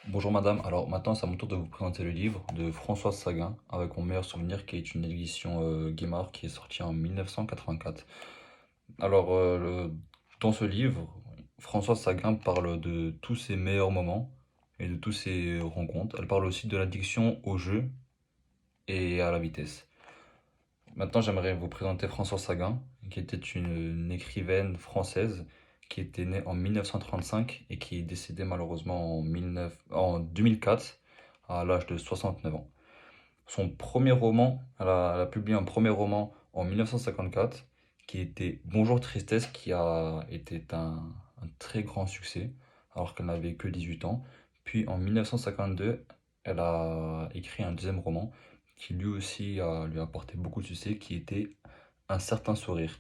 Bonjour madame, alors maintenant c'est à mon tour de vous présenter le livre de Françoise Sagan avec mon meilleur souvenir qui est une édition Guimard qui est sortie en 1984. Alors dans ce livre, Françoise Sagan parle de tous ses meilleurs moments et de tous ses rencontres. Elle parle aussi de l'addiction au jeu et à la vitesse. Maintenant j'aimerais vous présenter Françoise Sagan qui était une écrivaine française qui était née en 1935 et qui est décédée malheureusement en 2004 à l'âge de 69 ans. Son premier roman, elle a publié un premier roman en 1954 qui était Bonjour Tristesse, qui a été un très grand succès alors qu'elle n'avait que 18 ans. Puis en 1952, elle a écrit un deuxième roman qui lui aussi lui a apporté beaucoup de succès, qui était Un certain sourire.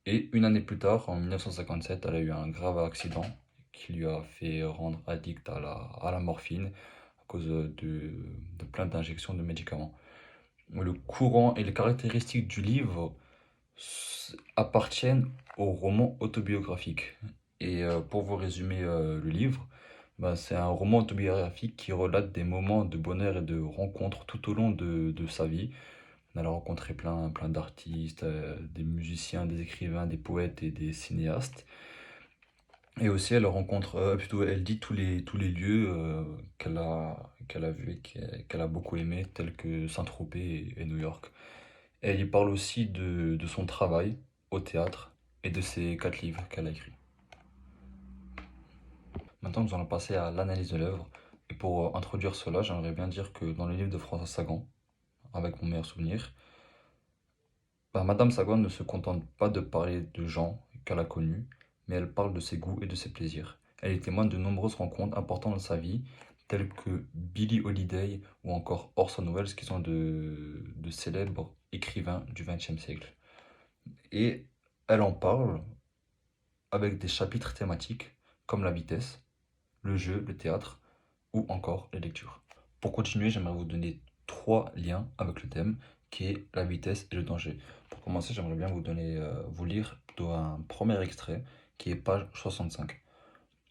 Et une année plus tard, en 1957, elle a eu un grave accident qui lui a fait rendre addict à la morphine à cause de plein d'injections de médicaments. Le courant et les caractéristiques du livre appartiennent au roman autobiographique. Et pour vous résumer le livre, ben, c'est un roman autobiographique qui relate des moments de bonheur et de rencontres tout au long de sa vie. Elle a rencontré plein d'artistes, des musiciens, des écrivains, des poètes et des cinéastes. Et aussi, elle rencontre, plutôt, elle dit tous les lieux qu'elle a vus et qu'elle a beaucoup aimés, tels que Saint-Tropez et New York. Elle y parle aussi de son travail au théâtre et de ses 4 livres qu'elle a écrits. Maintenant, nous allons passer à l'analyse de l'œuvre. Et pour introduire cela, j'aimerais bien dire que dans le livre de François Sagan, avec mon meilleur souvenir, bah, Madame Sagan ne se contente pas de parler de gens qu'elle a connus, mais elle parle de ses goûts et de ses plaisirs. Elle est témoin de nombreuses rencontres importantes dans sa vie, telles que Billie Holiday ou encore Orson Welles, qui sont de célèbres écrivains du XXe siècle. Et elle en parle avec des chapitres thématiques comme la vitesse, le jeu, le théâtre ou encore les lectures. Pour continuer, j'aimerais vous donner 3 liens avec le thème qui est la vitesse et le danger. Pour commencer, j'aimerais bien vous lire plutôt un premier extrait qui est page 65.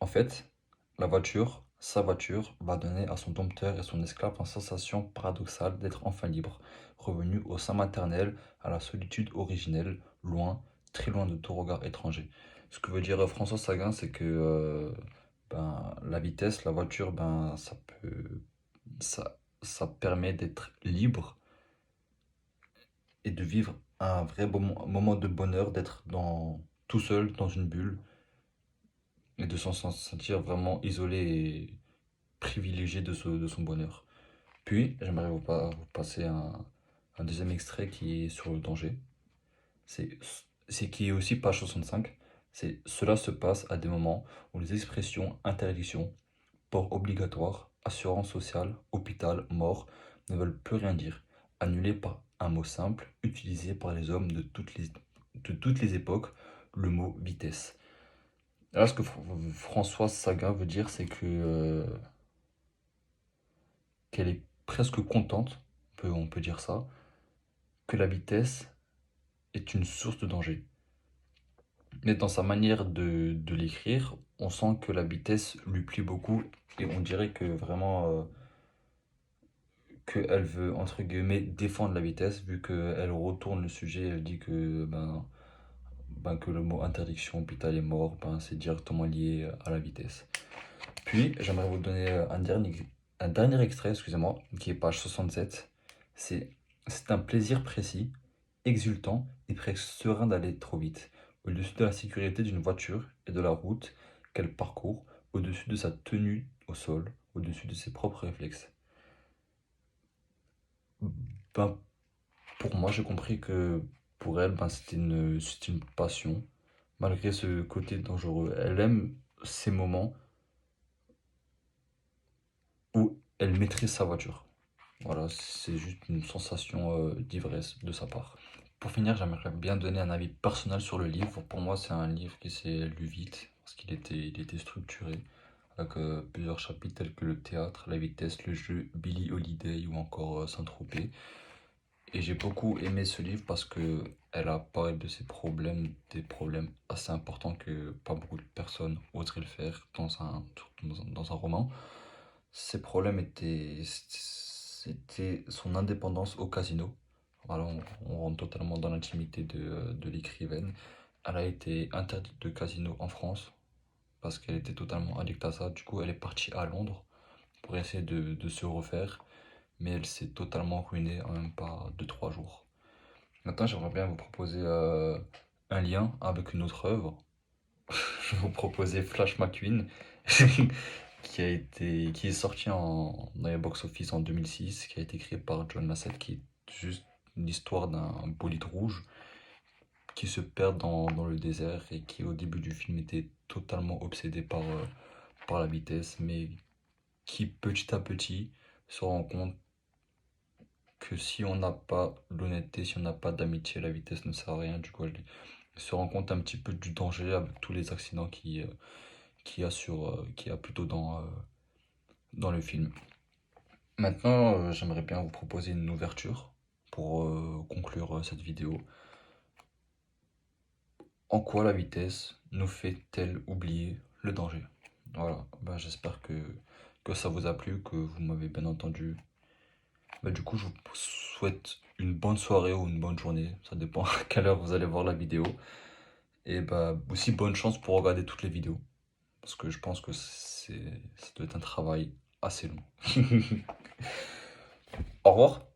En fait, sa voiture, va donner à son dompteur et son esclave une sensation paradoxale d'être enfin libre, revenu au sein maternel, à la solitude originelle, loin, très loin de tout regard étranger. Ce que veut dire François Sagan, c'est que ben, la vitesse, la voiture, ben, ça permet d'être libre et de vivre un vrai moment de bonheur, d'être tout seul dans une bulle et de s'en sentir vraiment isolé et privilégié de son bonheur. Puis, j'aimerais vous passer un deuxième extrait qui est sur le danger. C'est, c'est qui est aussi page 65. C'est cela se passe à des moments où les expressions interdiction, port obligatoire, assurance sociale, hôpital, mort ne veulent plus rien dire, annulées par un mot simple utilisé par les hommes de toutes les époques, le mot vitesse. Là, ce que Françoise Saga veut dire, c'est que qu'elle est presque contente, on peut dire ça, que la vitesse est une source de danger. Mais dans sa manière de l'écrire, on sent que la vitesse lui plaît beaucoup et on dirait que vraiment qu'elle veut, entre guillemets, défendre la vitesse, vu qu'elle retourne le sujet, elle dit que, que le mot interdiction, hôpital et mort, ben, c'est directement lié à la vitesse. Puis, j'aimerais vous donner un dernier extrait, excusez-moi, qui est page 67. C'est c'est un plaisir précis, exultant et presque serein d'aller trop vite, au-dessus de la sécurité d'une voiture et de la route qu'elle parcourt, au-dessus de sa tenue au sol, au-dessus de ses propres réflexes. Ben, pour moi, j'ai compris que pour elle, ben, c'était une passion, malgré ce côté dangereux. Elle aime ces moments où elle maîtrise sa voiture. Voilà, c'est juste une sensation d'ivresse de sa part. Pour finir, j'aimerais bien donner un avis personnel sur le livre. Pour moi, c'est un livre qui s'est lu vite, parce il était structuré, avec plusieurs chapitres tels que le théâtre, la vitesse, le jeu, Billie Holiday ou encore Saint-Tropez. Et j'ai beaucoup aimé ce livre parce que elle a parlé de ses problèmes, des problèmes assez importants que pas beaucoup de personnes oseraient le faire dans dans un roman. Ses problèmes c'était son indépendance au casino. Voilà, on rentre totalement dans l'intimité de l'écrivaine. Elle a été interdite de casino en France parce qu'elle était totalement addicte à ça. Du coup, elle est partie à Londres pour essayer de se refaire, mais elle s'est totalement ruinée en même pas 2 3 jours. Maintenant, j'aimerais bien vous proposer un lien avec une autre œuvre. Je vais vous proposer Flash McQueen, qui est sorti dans les box-office en 2006, qui a été créé par John Lasseter, qui est juste l'histoire d'un bolide rouge qui se perd dans le désert et qui au début du film était totalement obsédé par la vitesse, mais qui petit à petit se rend compte que si on n'a pas l'honnêteté, si on n'a pas d'amitié, la vitesse ne sert à rien. Du coup, elle se rend compte un petit peu du danger avec tous les accidents qu'il y a plutôt dans le film. Maintenant, j'aimerais bien vous proposer une ouverture pour conclure cette vidéo. En quoi la vitesse nous fait-elle oublier le danger? Voilà, bah, j'espère que ça vous a plu, que vous m'avez bien entendu. Bah, du coup, je vous souhaite une bonne soirée ou une bonne journée, ça dépend à quelle heure vous allez voir la vidéo. Et bah, aussi bonne chance pour regarder toutes les vidéos, parce que je pense que ça doit être un travail assez long. Au revoir.